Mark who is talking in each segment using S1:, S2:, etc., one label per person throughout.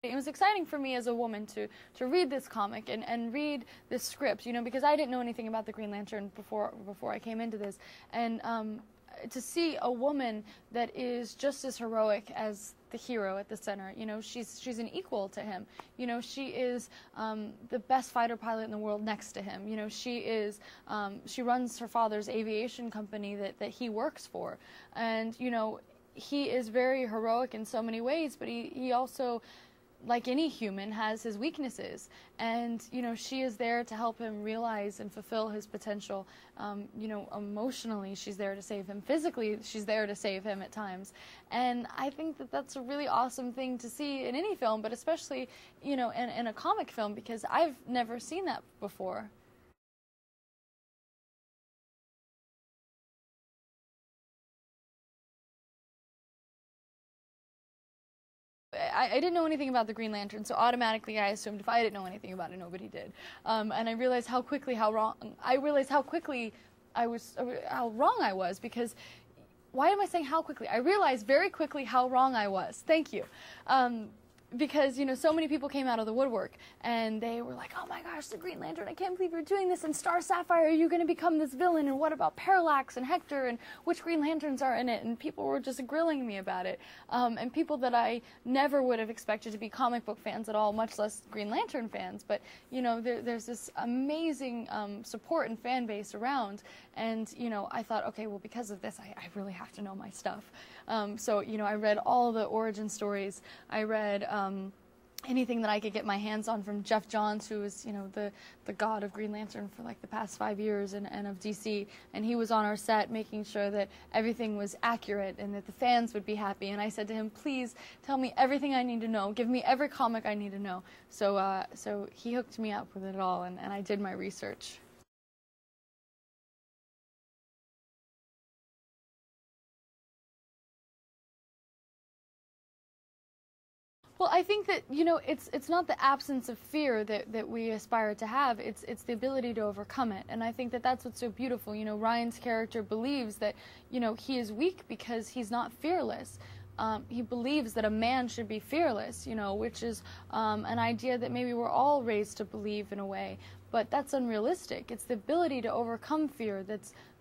S1: It was exciting for me as a woman to read this comic and read this script, you know, because I didn't know anything about the Green Lantern before I came into this, and to see a woman that is just as heroic as the hero at the center. You know, she's an equal to him. You know, she is the best fighter pilot in the world next to him. You know, she runs her father's aviation company that he works for, and you know, he is very heroic in so many ways, but he also, like any human, has his weaknesses, and you know, she is there to help him realize and fulfill his potential. You know, emotionally she's there to save him, physically she's there to save him at times, and I think that that's a really awesome thing to see in any film, but especially, you know, in a comic film, because I've never seen that before. I didn't know anything about the Green Lantern, so automatically I assumed if I didn't know anything about it, nobody did. And I realized how quickly how wrong I was, because why am I saying how quickly? I realized very quickly how wrong I was. Thank you. Because, you know, so many people came out of the woodwork, and they were like, oh my gosh, the Green Lantern, I can't believe you're doing this, and Star Sapphire, are you going to become this villain, and what about Parallax and Hector, and which Green Lanterns are in it, and people were just grilling me about it, and people that I never would have expected to be comic book fans at all, much less Green Lantern fans, but, you know, there's this amazing support and fan base around, and, you know, I thought, okay, well, because of this, I really have to know my stuff. So, you know, I read all the origin stories. I read anything that I could get my hands on from Jeff Johns, who is, you know, the god of Green Lantern for like the past 5 years and of DC, and he was on our set making sure that everything was accurate and that the fans would be happy, and I said to him, please tell me everything I need to know, give me every comic I need to know. So so he hooked me up with it all, and I did my research. Well, I think that, you know, it's not the absence of fear that we aspire to have, it's the ability to overcome it. And I think that that's what's so beautiful. You know, Ryan's character believes that, you know, he is weak because he's not fearless. He believes that a man should be fearless, you know, which is an idea that maybe we're all raised to believe in a way, but that's unrealistic. It's the ability to overcome fear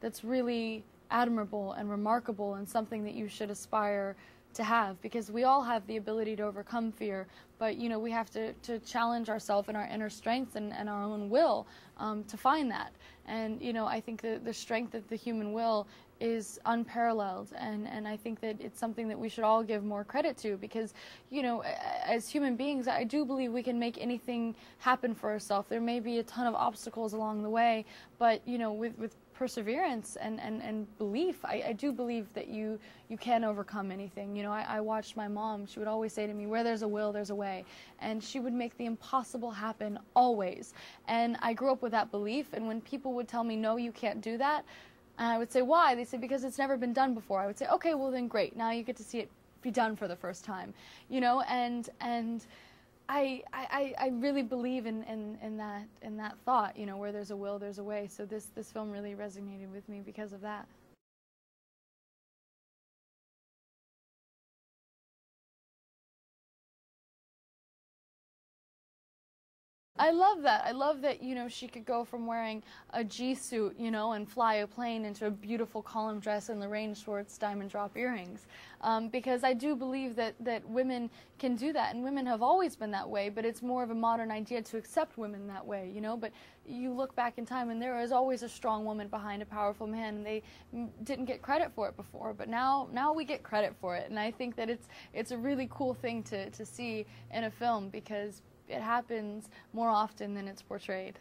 S1: that's really admirable and remarkable, and something that you should aspire to have, because we all have the ability to overcome fear, but you know, we have to challenge ourselves and our inner strength and our own will to find that. And you know, I think the strength of the human will is unparalleled, and I think that it's something that we should all give more credit to, because you know, as human beings, I do believe we can make anything happen for ourselves. There may be a ton of obstacles along the way, but you know, with perseverance and belief, I do believe that you can overcome anything. You know, I watched my mom. She would always say to me, where there's a will, there's a way. And she would make the impossible happen, always. And I grew up with that belief, and when people would tell me, no, you can't do that, and I would say, why? They said, because it's never been done before. I would say, okay, well then great. Now you get to see it be done for the first time. You know, and I really believe in that thought, you know, where there's a will, there's a way. So this film really resonated with me because of that. I love that. I love that, you know, she could go from wearing a G-suit, you know, and fly a plane, into a beautiful column dress and Lorraine Schwartz diamond drop earrings. Because I do believe that women can do that, and women have always been that way, but it's more of a modern idea to accept women that way, you know. But you look back in time, and there is always a strong woman behind a powerful man, and they didn't get credit for it before, but now we get credit for it, and I think that it's a really cool thing to see in a film, because it happens more often than it's portrayed.